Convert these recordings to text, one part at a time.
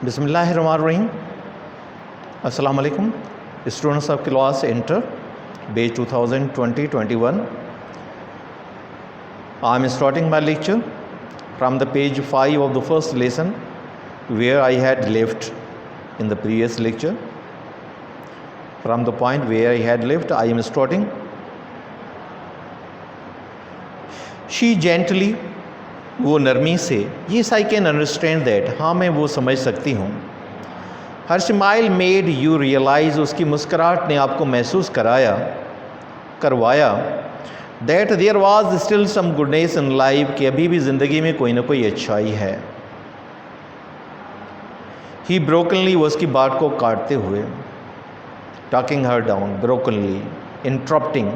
Bismillahirrahmanirrahim. Assalamu alaikum. Students of class Inter, batch 2020-21. I am starting my lecture from the page 5 of the first lesson where I had left in the previous lecture. From the point where I had left, I am starting. She gently, वो नरमी से, yes I can understand that, हाँ मैं वो समझ सकती हूँ. Her smile made you realize, उसकी मुस्कुराहट ने आपको महसूस करवाया that there was still some goodness in life, कि अभी भी ज़िंदगी में कोई ना कोई अच्छाई है. He brokenly, वो उसकी बात को काटते हुए, talking her down, brokenly, interrupting.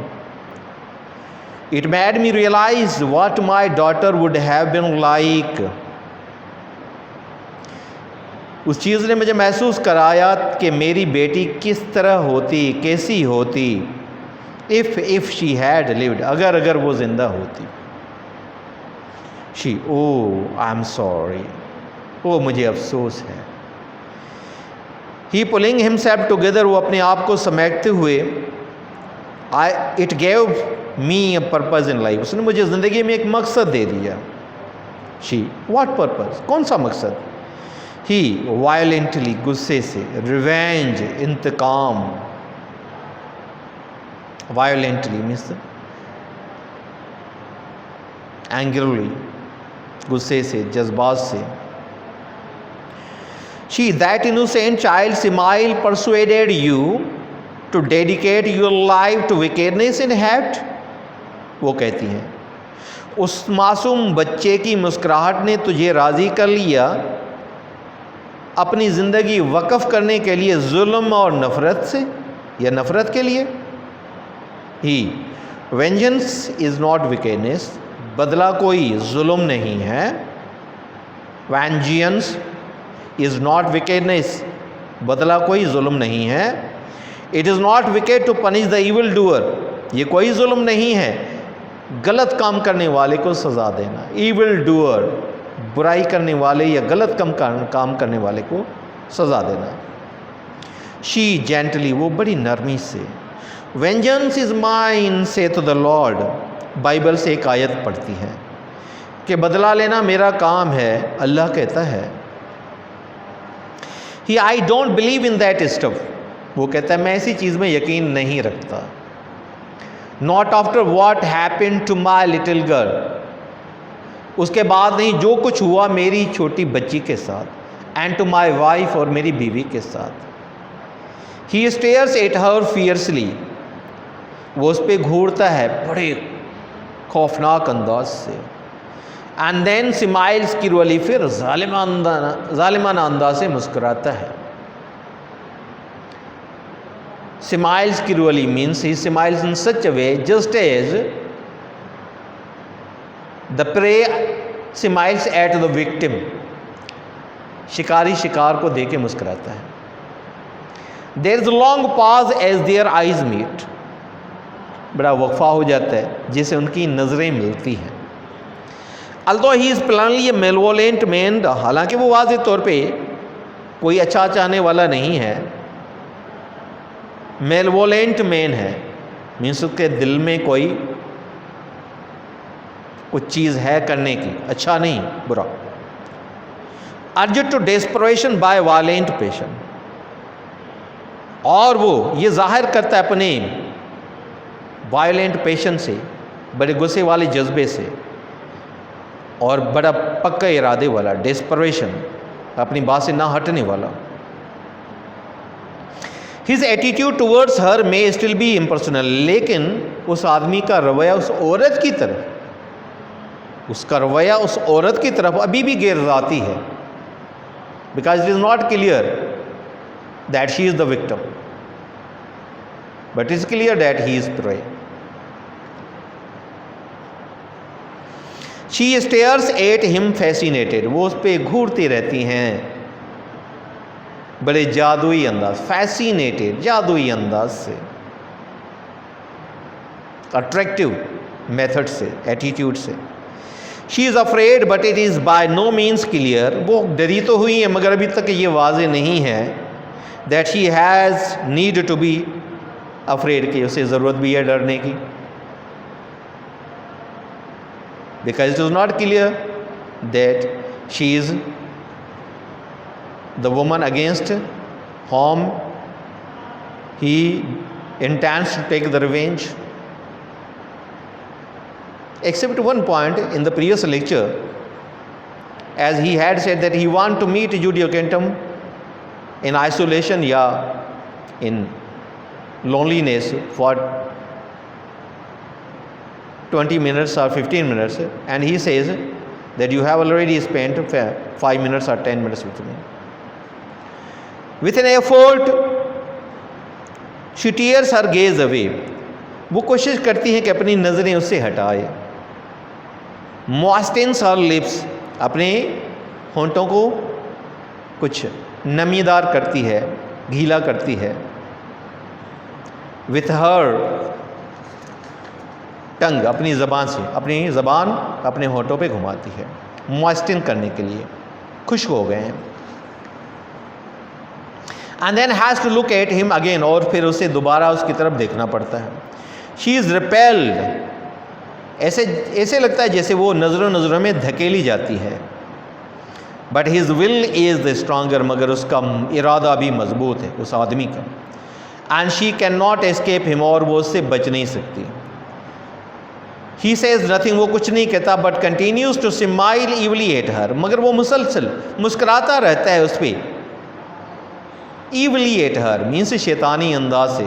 It made me realize what my daughter would have been like. उस चीज़ ने मुझे महसूस कराया कि मेरी बेटी किस तरह होती, कैसी होती, if she had lived, अगर वो जिंदा होती. She, oh I'm sorry, oh मुझे अफसोस है. He pulling himself together, वो अपने आप को समेटते हुए, it gave me a purpose in life, उसने मुझे ज़िंदगी में एक मकसद दे दिया. She, what purpose, कौन सा मकसद? He, violently, गुस्से से, revenge, इंतकाम. Violently means angrily, गुस्से से, जज्बात से. She, that innocent child smile persuaded you to dedicate your life to wickedness in heart. वो कहती हैं, उस मासूम बच्चे की मुस्कुराहट ने तुझे राज़ी कर लिया अपनी ज़िंदगी वक़्फ़ करने के लिए जुल्म और नफ़रत से, या नफ़रत के लिए. ही, वेंजेंस इज़ नॉट विकेडनेस, बदला कोई जुल्म नहीं है. वेंजियंस इज़ नॉट विकेडनेस, बदला कोई जुल्म नहीं है. It is not wicked to punish the evil doer, ये कोई जुल्म नहीं है गलत काम करने वाले को सज़ा देना. इविल डूअर, बुराई करने वाले या गलत काम करने वाले को सज़ा देना. शी जेंटली, वो बड़ी नरमी से. Vengeance is mine Seth the Lord, Bible से एक आयत पढ़ती है कि बदला लेना मेरा काम है, अल्लाह कहता है. He, I don't believe in that stuff, वो कहता है मैं ऐसी चीज़ में यकीन नहीं रखता. Not after what happen to my little girl, उसके बाद नहीं जो कुछ हुआ मेरी छोटी बच्ची के साथ. एंड टू माई वाइफ, और मेरी बीवी के साथ. ही स्टेयर्स एट हर फियर्सली, वो उस पर घूरता है बड़े खौफनाक अंदाज से. एंड देन स्माइल्स किरवली, फिर जालिमाना अंदाज से मुस्कुराता है. Smiles cruelly means he smiles in such a way just as the prey smiles at the victim. शिकारी शिकार को देख के मुस्कुराता है. There is a long pause as their eyes meet. बड़ा वक्फा हो जाता है जिसे उनकी नज़रें मिलती हैं. Although he is plainly a malevolent man, हालांकि वो वाज़ेह तौर पे कोई अच्छा चाहने वाला नहीं है. मेलवोलेंट मैन है मीन्स उसके दिल में कोई कुछ चीज़ है करने की, अच्छा नहीं बुरा. Urged to desperation by violent patient, और वो ये जाहिर करता है अपने वायलेंट पेशेंट से, बड़े गुस्से वाले जज्बे से और बड़ा पक्का इरादे वाला. डेस्परेशन, अपनी बात से ना हटने वाला. His attitude towards her may still be impersonal, लेकिन उस आदमी का रवैया उस औरत की तरफ, उसका रवैया उस औरत की तरफ अभी भी गैर ज़ाती है. Because it is not clear that she is the victim, but it is clear that he is prey. She stares at him fascinated, वो उस पर घूरती रहती हैं बड़े जादुई अंदाज. फैसिनेटेड, जादुई अंदाज से, अट्रैक्टिव मेथड से, एटीट्यूड से. She is afraid but it is by no means clear, वो डरी तो हुई है मगर अभी तक ये वाजे नहीं है that she has need to be afraid, कि उसे ज़रूरत भी है डरने की, because it is not clear that she is the woman against whom he intends to take the revenge. Except one point in the previous lecture, as he had said that he want to meet Judy Ockendham in isolation, in loneliness for 20 minutes or 15 minutes, and he says that you have already spent 5 minutes or 10 minutes with me. With an effort, she tears her gaze away. वो कोशिश करती है कि अपनी नज़रें उससे हटाए. Moistens her lips, अपने होंठों को कुछ नमीदार करती है, गीला करती है. With her tongue, अपनी ज़बान से, अपनी ज़बान अपने होंठों पे घुमाती है, moisten करने के लिए. खुश हो गए हैं. And then has to look at him again, और फिर उसे दोबारा उसकी तरफ देखना पड़ता है. She is repelled, ऐसे लगता है जैसे वो नज़रों में धकेली जाती है. But his will is the stronger, मगर उसका इरादा भी मजबूत है उस आदमी का. And she cannot escape him, और वो उससे बच नहीं सकती. He says nothing, वो कुछ नहीं कहता, but continues to smile evilly at her, मगर वो मुसलसल मुस्कुराता रहता है उस पर. Evilly at her मीन्स शैतानी अंदाज से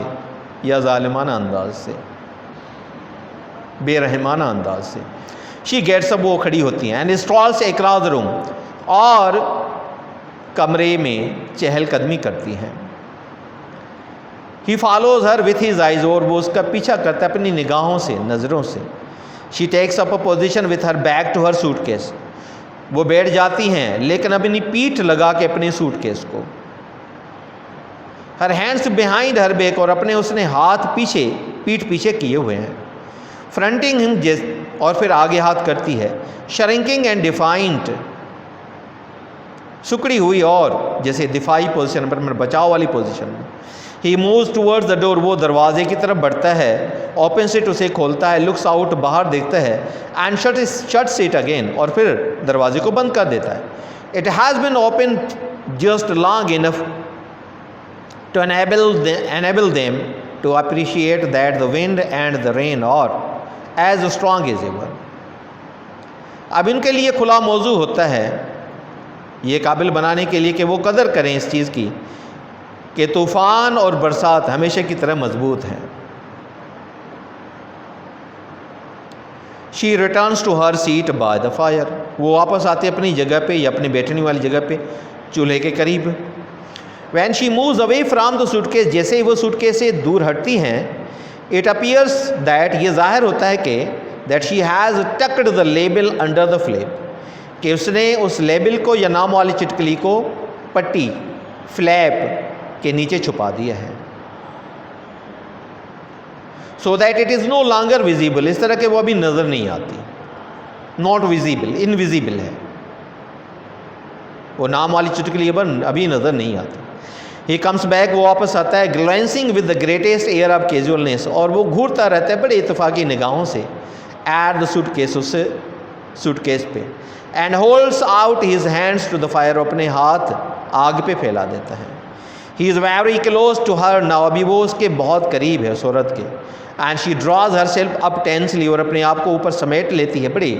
या जालिमाना अंदाज से, बेरहमाना अंदाज से. She gets up, वो खड़ी होती हैं, and strolls across the room, और कमरे में चहलकदमी करती हैं. He follows her with his eyes, और वो उसका पीछा करता है अपनी निगाहों से, नज़रों से. She takes up a position with her back to her suitcase, वो बैठ जाती हैं लेकिन अपनी पीठ लगा के अपने सूटकेस को. Her hands behind her back, और अपने उसने हाथ पीछे, पीठ पीछे किए हुए हैं. फ्रंटिंग हिम, और फिर आगे हाथ करती है. श्रिंकिंग एंड डिफाइंट, सुकड़ी हुई और जैसे दिफाई पोजीशन पर, बचाव वाली पोजीशन में. He moves towards the door, वो दरवाजे की तरफ बढ़ता है. ओपन इट, उसे खोलता है. लुक्स आउट, बाहर देखता है. एंड शट्स इट अगेन, और फिर दरवाजे को बंद कर देता है. It has been open just long enough to enable them to appreciate that the wind and the rain are as strong as ever. अब इनके लिए खुला मौजू होता है ये काबिल बनाने के लिए कि वो कदर करें इस चीज़ की कि तूफ़ान और बरसात हमेशा की तरह मजबूत हैं. She returns to her seat by the fire, वो वापस आते अपनी जगह पे या अपनी बैठने वाली जगह पे चूल्हे के करीब. When she moves away from the suitcase, जैसे ही वो सूटकेस से दूर हटती हैं, it appears that, ये जाहिर होता है कि that she has tucked the label under the flap, कि उसने उस लेबल को या नाम वाली चिटकली को पट्टी फ्लैप के नीचे छुपा दिया है. So that it is no longer visible, इस तरह के वो अभी नज़र नहीं आती. Not visible, invisible है वो नाम वाली चिटकली अभी नज़र नहीं आती. He comes back, वो वापस आता है. Glancing with the greatest air of casualness, और वो घूरता रहता है बड़े इत्तेफाकी निगाहों से at the suitcase, उस सूटकेस पे. And holds out his hands to the fire, अपने हाथ आग पे फैला देता है. He is very close to her now, अभी वो उसके बहुत करीब है उस औरत के. And she draws herself up tensely, और अपने आप को ऊपर समेट लेती है बड़ी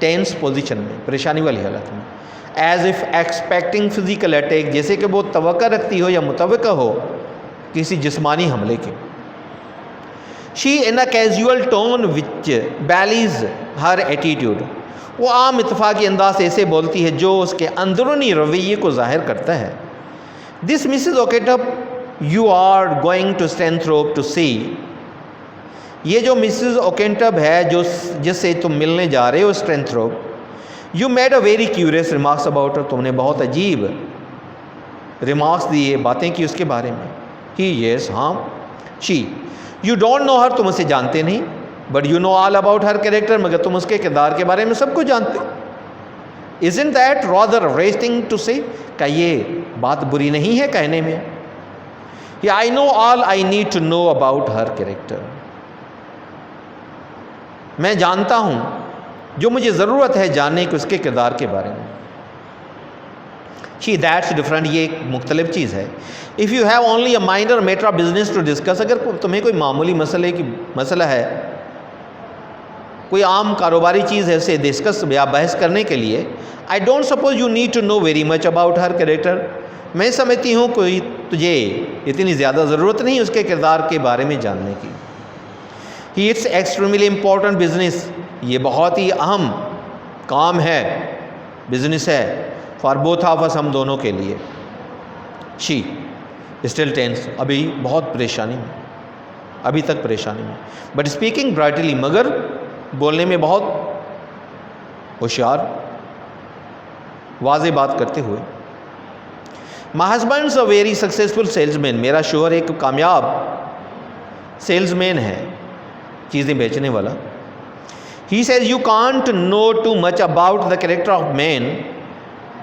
टेंस पोजीशन में, परेशानी वाली हालत में. As if expecting physical attack, जैसे कि वो तवक्का रखती हो या मुतवक्का हो किसी जिस्मानी हमले के. She in a casual tone which Bally's her attitude, वो आम इत्तफाकी अंदाज से ऐसे बोलती है जो उसके अंदरूनी रवैये को जाहिर करता है. This Mrs Ockendon you are going to Stanthorpe to see, ये जो मिसेज ओकेंडम है जो जिससे तुम मिलने जा रहे हो Stanthorpe, you made a very curious remarks about, तुमने बहुत अजीब रिमार्क्स दिए, बातें की उसके बारे में. ही येस, हाँ. शी, यू डोंट नो हर, तुम उसे जानते नहीं. But you know all about her character, मगर तुम उसके किरदार के बारे में सब कुछ जानते हो। Isn't that rather rash thing to say, क्या ये बात बुरी नहीं है कहने में? या I know all I need to know about her character, मैं जानता हूं जो मुझे ज़रूरत है जानने की उसके किरदार के बारे में। शी दैट्स डिफरेंट, ये एक मुख्तलिफ चीज़ है। If you have only a minor matter of business to discuss, अगर तुम्हें कोई मामूली मसला है, कोई आम कारोबारी चीज़ है, उसे डिस्कस या बहस करने के लिए, I don't suppose you need to know very much about her character, मैं समझती हूँ कोई तुझे इतनी ज़्यादा ज़रूरत नहीं उसके किरदार के बारे में जानने की। ही इट्स एक्सट्रीमली इम्पॉर्टेंट बिजनेस, ये बहुत ही अहम काम है, बिजनेस है, फॉर बोथ ऑफ अस, हम दोनों के लिए। शी स्टिल टेंस, अभी बहुत परेशानी में, अभी तक परेशानी में, बट स्पीकिंग ब्राइटली, मगर बोलने में बहुत होशियार, वाज़े बात करते हुए। My husband is a very successful salesman, मेरा शोहर एक कामयाब सेल्समैन है, चीज़ें बेचने वाला। He says you can't know too much about the character of man,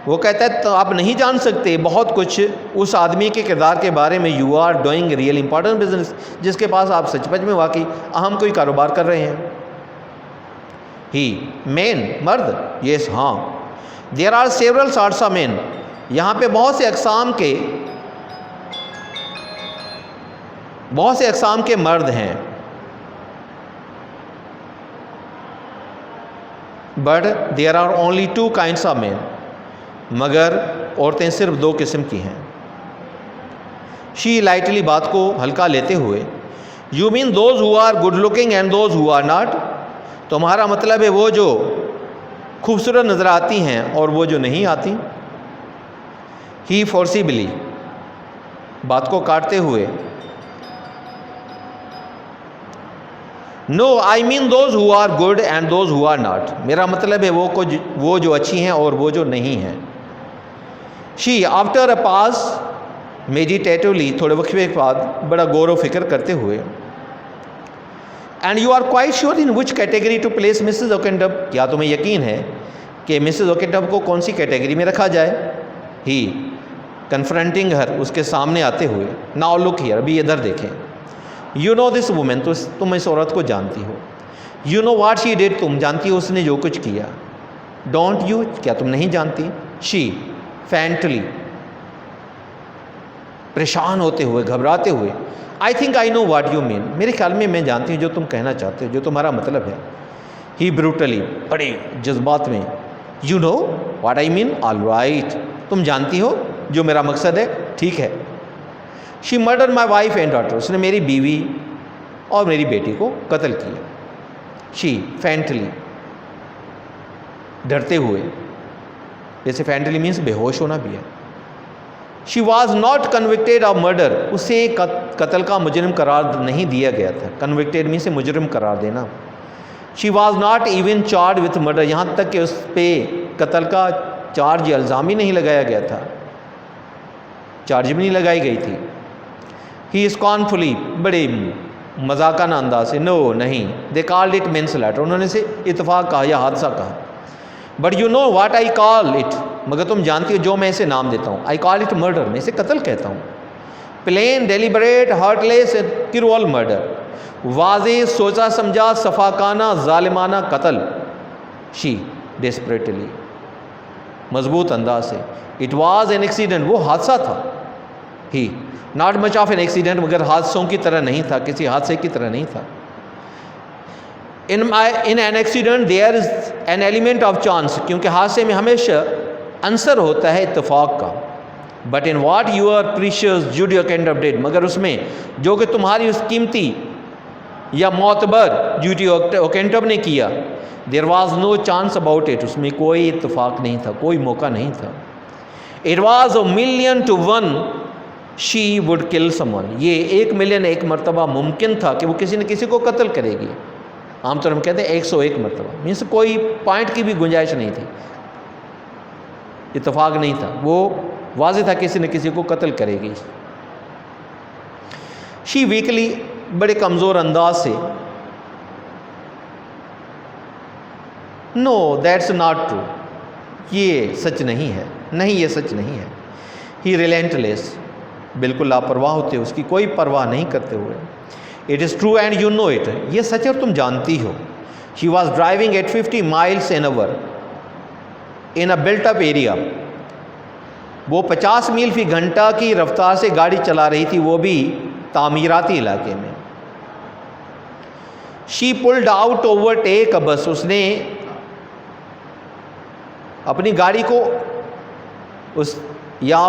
वो कहता है तो आप नहीं जान सकते बहुत कुछ उस आदमी के किरदार के बारे में। You are doing real important business, जिसके पास आप सचमुच में वाकई अहम कोई कारोबार कर रहे हैं। ही मैन, मर्द, यस हाँ। There are several sorts of man, यहाँ पे बहुत से अक़साम के मर्द हैं, but there are only 2 kinds of man, मगर औरतें सिर्फ 2 किस्म की हैं। शी लाइटली, बात को हल्का लेते हुए, you mean those who are good looking and those who are not, तुम्हारा मतलब है वो जो खूबसूरत नज़र आती हैं और वो जो नहीं आती। ही फोर्सिबली, बात को काटते हुए, no I mean those who are good and those who are not, मेरा मतलब है वो जो अच्छी हैं और वो जो नहीं हैं। She after a pass meditatively, थोड़े वक्फे के बाद बड़ा गौर व फिक्र करते हुए, and you are quite sure in which category to place Mrs Ockendon, क्या तुम्हें यकीन है कि मिसेज ओकेंटब को कौन सी कैटेगरी में रखा जाए? ही कन्फ्रंटिंग हर, उसके सामने आते हुए, नाउ लुक हियर, अभी इधर देखें। यू नो दिस वुमेन, तो तुम इस औरत को जानती हो। You know what she did, तुम जानती हो उसने जो कुछ किया। डोंट यू, क्या तुम नहीं जानती? शी फैंटली, परेशान होते हुए, घबराते हुए, I think I know what you mean, मेरे ख्याल में मैं जानती हूँ जो तुम कहना चाहते हो, जो तुम्हारा मतलब है। ही ब्रूटली, बड़े जज्बात में, you know what I mean, all right, तुम जानती हो जो मेरा मकसद है, ठीक है। She murder my wife and daughter, उसने मेरी बीवी और मेरी बेटी को कत्ल किया। शी फैंटली, डरते हुए, जैसे फैंटली मीन्स बेहोश होना भी है। She was not convicted of murder, उसे कत्ल का मुजरिम करार नहीं दिया गया था। कन्विक्टेड मीन्स मुजरिम करार देना। She was not even charge with murder, यहाँ तक कि उस पर कत्ल का चार्ज या इल्ज़ाम ही नहीं लगाया गया था, चार्ज भी नहीं लगाई गई थी। ही स्कॉर्नफुली, बड़े मजाकाना अंदाज से, नो नहीं, दे कॉल्ड इट मैनस्लॉटर, उन्होंने इसे इत्तेफाक कहा या हादसा कहा। But you know what I call it, मगर तुम जानती हो जो मैं इसे नाम देता हूँ। आई कॉल इट मर्डर, मैं इसे कत्ल कहता हूँ। Plain, deliberate, heartless, cruel murder, वाज़े, सोचा समझा, सफाकाना, जालिमाना कत्ल। शी डेस्परेटली, मजबूत अंदाज से, इट वॉज एन एक्सीडेंट, वो हादसा था। He not much of an accident, मगर हादसों की तरह नहीं था, किसी हादसे की तरह नहीं था। In an accident there is an element of chance, क्योंकि हादसे में हमेशा अंसर होता है इत्तेफाक का। But in what your precious Judy ओकेंटब डिड, मगर उसमें जो कि तुम्हारी उस कीमती या मोतबर जुडी ओकेंटब ने किया, there was no chance about it, उसमें कोई इत्तेफाक नहीं था, कोई मौका नहीं था। It was a 1,000,000 to 1 she would kill someone, ये 1,000,000 एक मरतबा मुमकिन था कि वो किसी न किसी को कत्ल करेगी। आमतौर हम कहते हैं 101 मरतबा, मीन्स कोई पॉइंट की भी गुंजाइश नहीं थी, इत्तेफाक नहीं था, वो वाज़ेह था किसी न किसी को कत्ल करेगी। शी वीकली, बड़े कमज़ोर अंदाज से, नो दैट्स नॉट ट्रू, ये सच नहीं है, नहीं ये सच नहीं है। ही रिलेंटलेस, बिल्कुल लापरवाह होते, उसकी कोई परवाह नहीं करते हुए। It is true and you know it, ये सच है और तुम जानती हो। She was driving eight 50 miles an hour in a built up area, वो 50 मील फी घंटा की रफ्तार से गाड़ी चला रही थी, वो भी तामीराती इलाके में। शी पुल्ड आउट ओवरटेक अ बस, उसने अपनी गाड़ी को उस या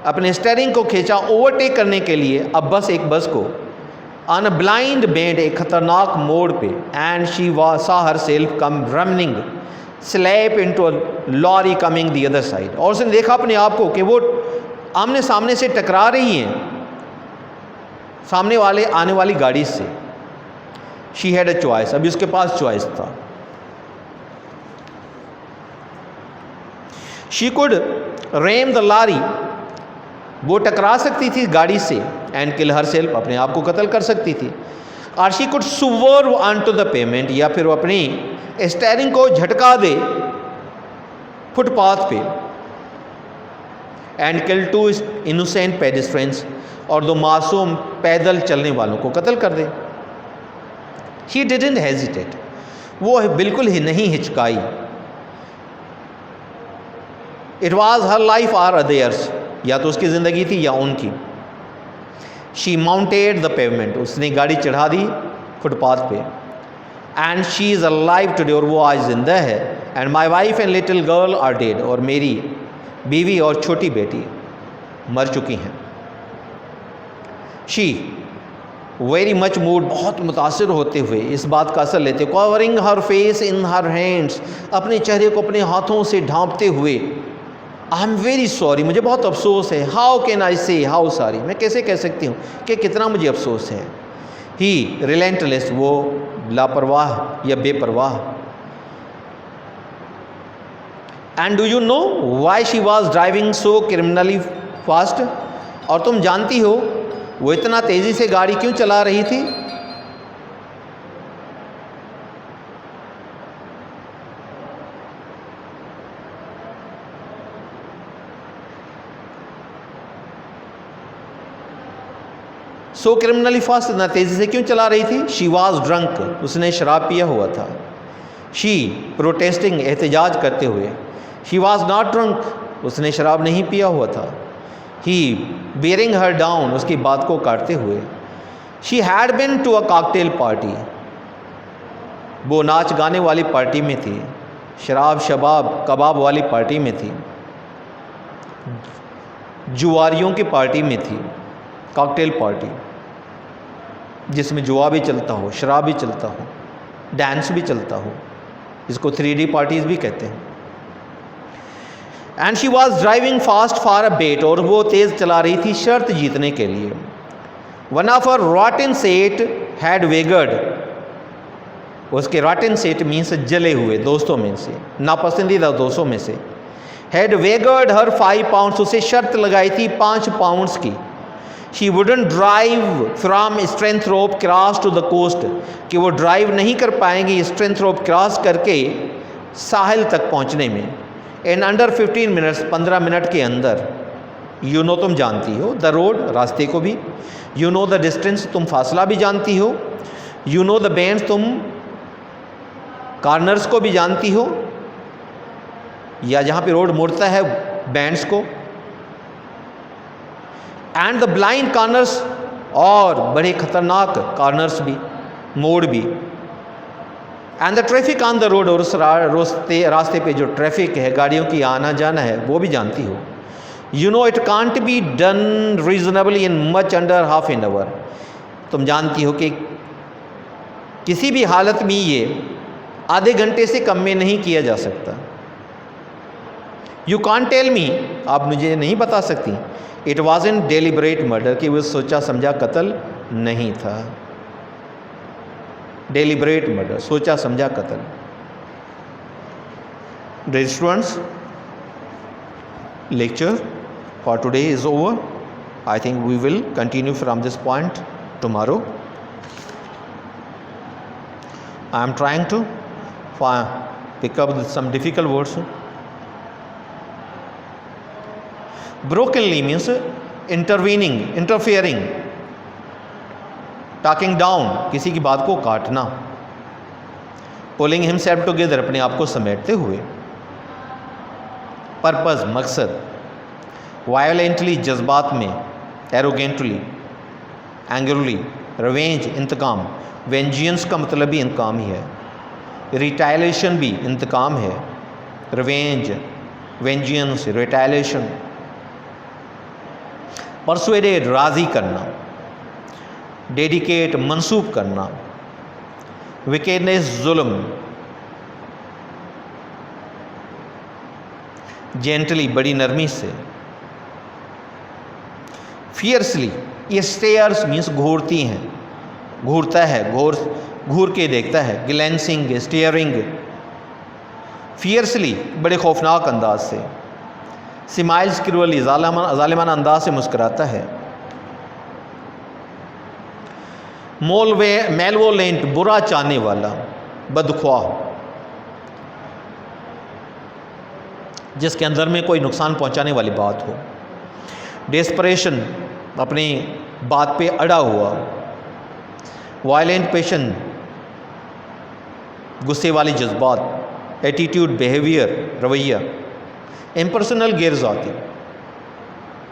अपने स्टीयरिंग को खींचा ओवरटेक करने के लिए, अब बस एक बस को ऑन अ ब्लाइंड बेंड, एक खतरनाक मोड़ पे। And she saw herself come running slap into a lorry coming the other side, और उसने देखा अपने आप को कि वो आमने सामने से टकरा रही हैं सामने वाले आने वाली गाड़ी से। शी हैड अ चॉइस, अभी उसके पास चॉइस था। She could ram the lorry, वो टकरा सकती थी गाड़ी से, एंड किल हर सेल्फ, अपने आप को कत्ल कर सकती थी। और she could swerve onto the payment, या फिर वो अपनी स्टीयरिंग को झटका दे फुटपाथ पे, एंड किल 2 इनोसेंट पेडेस्ट्रियंस, और 2 मासूम पैदल चलने वालों को कत्ल कर दे। शी डिडंट हेजिटेट, वो बिल्कुल ही नहीं हिचकाई। It was her life or others, या तो उसकी ज़िंदगी थी या उनकी। शी माउंटेड द पेवमेंट, उसने गाड़ी चढ़ा दी फुटपाथ पे। And she is alive today, और वो आज जिंदा है। And my wife and little girl are dead, और मेरी बीवी और छोटी बेटी मर चुकी हैं। शी वेरी मच मूड, बहुत मुतासिर होते हुए, इस बात का असर लेते, covering her face in her hands, अपने चेहरे को अपने हाथों से ढांपते हुए, आई एम वेरी सॉरी, मुझे बहुत अफसोस है। हाउ कैन आई से हाउ सॉरी, मैं कैसे कह सकती हूँ कि कितना मुझे अफसोस है। ही रिलेंटलेस, वो लापरवाह या बेपरवाह। And do you know why she was driving so criminally fast, और तुम जानती हो वो इतना तेज़ी से गाड़ी क्यों चला रही थी? सो क्रिमिनली फास्ट, इतना तेज़ी से क्यों चला रही थी? शी वॉज ड्रंक, उसने शराब पिया हुआ था। शी प्रोटेस्टिंग, एहतजाज करते हुए। शी वॉज नॉट ड्रंक, उसने शराब नहीं पिया हुआ था। ही बियरिंग हर डाउन, उसकी बात को काटते हुए। She had been to a cocktail party, वो नाच गाने वाली पार्टी में थी, शराब शबाब कबाब वाली पार्टी में थी, जुआरियों की पार्टी में थी। कॉकटेल पार्टी जिसमें जुआ भी चलता हो, शराब भी चलता हो, डांस भी चलता हो, इसको 3D पार्टीज भी कहते हैं। And she was driving fast for a bet, और वो तेज़ चला रही थी शर्त जीतने के लिए। One of her rotten set had wagered, उसके रॉटन सेट मीन्स जले हुए दोस्तों में से, नापसंदीदा दोस्तों में से। हैड वेगर्ड हर 5 पाउंड्स, उसे शर्त लगाई थी 5 पाउंड्स की। She wouldn't drive from strength rope cross to the coast, कि वो ड्राइव नहीं कर पाएंगी स्ट्रेंथ रोप क्रॉस करके साहिल तक पहुंचने में। इन अंडर 15 मिनट्स, 15 मिनट के अंदर। यू नो, तुम जानती हो, द रोड, रास्ते को भी। यू नो द डिस्टेंस, तुम फासला भी जानती हो। यू नो द बेंड्स, तुम कॉर्नर्स को भी जानती हो, या जहाँ पे रोड मुड़ता है बैंड्स को। एंड द ब्लाइंड कॉर्नर्स, और बड़े खतरनाक कॉर्नर्स भी, मोड़ भी। And the traffic on the road, और उस रास्ते पे जो ट्रैफिक है, गाड़ियों की आना जाना है, वो भी जानती हो। You know it can't be done reasonably in much under half an hour, तुम जानती हो कि किसी भी हालत में ये आधे घंटे से कम में नहीं किया जा सकता। यू कांट टेल मी, आप मुझे नहीं बता सकती, it was in deliberate murder, कि वो सोचा समझा कत्ल नहीं था। डेलिबरेट मर्डर, सोचा समझा कत्ल। Dear students, lecture for today is over. I think we will continue from this point tomorrow. I am trying to pick up some difficult words. Brokenly means intervening, interfering, talking down, किसी की बात को काटना. Pulling himself together, अपने आप को समेटते हुए. Purpose, मकसद. Violently, जज्बात में. Arrogantly, angrily. Revenge, इंतकाम. Vengeance का मतलब भी इंतकाम ही है. Retaliation भी इंतकाम है. Revenge, vengeance, retaliation. Persuaded, राज़ी करना. Dedicate, मंसूब करना. Wickedness, जुल्म. Gently, बड़ी नरमी से. Fiercely, ये stares मीन्स घूरती हैं, घूरता है, घूर के देखता है. Glancing, staring. Fiercely, बड़े खौफनाक अंदाज से. Smiles cruelly, ज़ालिमाना अंदाज से मुस्कुराता है. Malevolent, बुरा चाहने वाला, बदख्वाह, जिसके अंदर में कोई नुकसान पहुंचाने वाली बात हो. Desperation, अपनी बात पे अड़ा हुआ. Violent passion, गुस्से वाली जज्बात. Attitude, behavior, रवैया. Impersonal, गैर ज़ाती.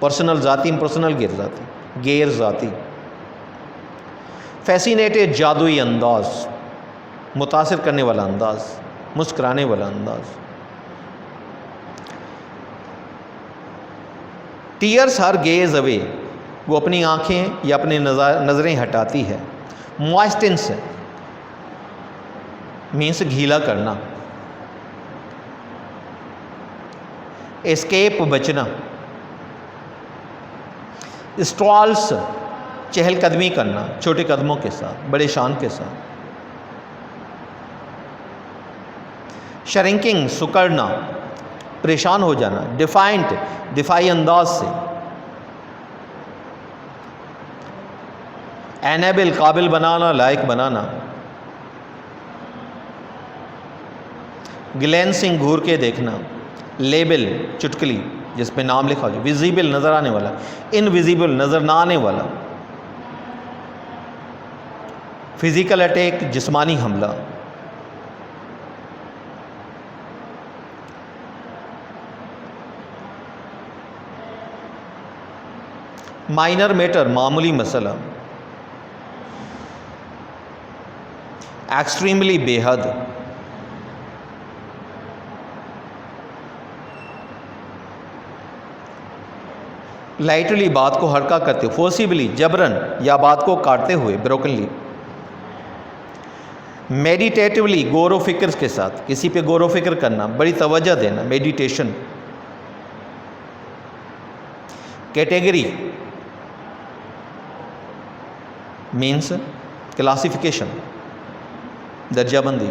पर्सनल ज़ाती, इम्पर्सनल गैर ज़ाती, गैर ज़ाती. Fascinated, जादुई अंदाज, मुतासिर करने वाला अंदाज, मुस्कुराने वाला अंदाज. Tears her gaze away, वो अपनी आँखें या अपनी नज़रें हटाती है. Moistens मीन्स गीला करना. Escape, बचना. Stalls, चहलकदमी करना, छोटे कदमों के साथ, बड़े शान के साथ. Shrinking, सुकड़ना, परेशान हो जाना. Defiant, दिफाई अंदाज से. Enable, काबिल बनाना, लायक बनाना. Glancing, घूर के देखना. Label, चुटकुली, जिस पे नाम लिखा हो. Visible, नज़र आने वाला. Invisible, नज़र ना आने वाला. फिजिकल अटैक, जिस्मानी हमला. माइनर मैटर, मामूली मसला. एक्सट्रीमली, बेहद. लाइटली, बात को हल्का करते. फोर्सिबली, जबरन या बात को काटते हुए. ब्रोकनली. मेडिटेटिवली, गौर व फिक्र के साथ, किसी पे गौर व फिक्र करना, बड़ी तवज्जो देना. मेडिटेशन. कैटेगरी मीन्स क्लासिफिकेशन, दर्जाबंदी.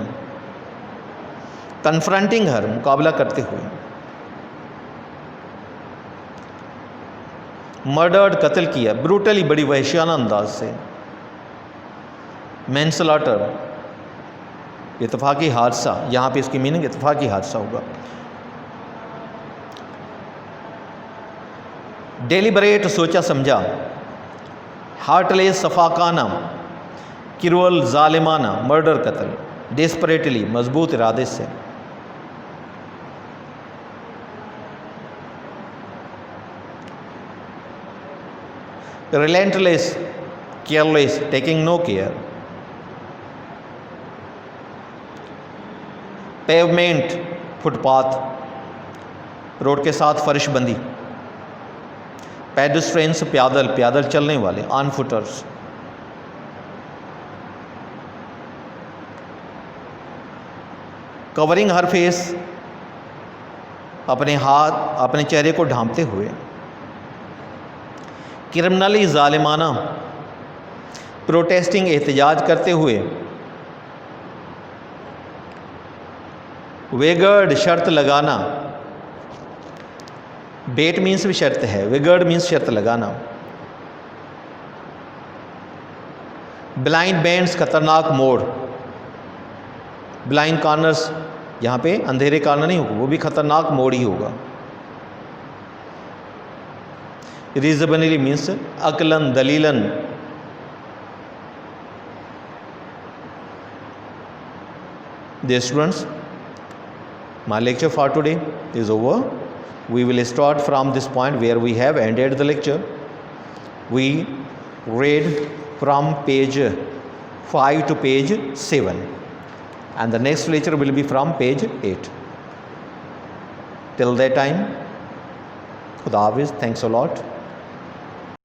कन्फ्रंटिंग हर, मुकाबला करते हुए. मर्डर्ड, कत्ल किया. ब्रूटली, बड़ी वहशियाना अंदाज से. मैनस्लॉटर, इत्तफाकी हादसा. यहाँ पे इसकी मीनिंग इत्तफाकी हादसा होगा. डेलिबरेट, सोचा समझा. हार्टलेस, सफाकाना. क्रूअल, ज़ालिमाना, मर्डर, कत्ल. डेस्परेटली, मजबूत इरादे से. Relentless, careless, taking no care. Pavement, footpath, road के साथ फर्श बंदी. पेडेस्ट्रियंस, पैदल, पैदल चलने वाले. On footers. Covering her face, अपने हाथ, अपने चेहरे को ढांपते हुए. क्रिमिनली, ज़ालिमाना. प्रोटेस्टिंग, एहतजाज करते हुए. वेगर्ड, शर्त लगाना. बेट मीन्स भी शर्त है. वेगर्ड मीन्स शर्त लगाना. ब्लाइंड बेंड्स, खतरनाक मोड़. ब्लाइंड कॉर्नर्स, यहाँ पे अंधेरे कारण नहीं होगा, वो भी खतरनाक मोड़ ही होगा। रीजनेबली मीन्स अकलन दलीलन। Dear students, my lecture for today is over. We will start from this point where we have ended the lecture. We read from page 5 to page 7 and the next lecture will be from page 8. Till that time, Khuda Hafiz, thanks a lot.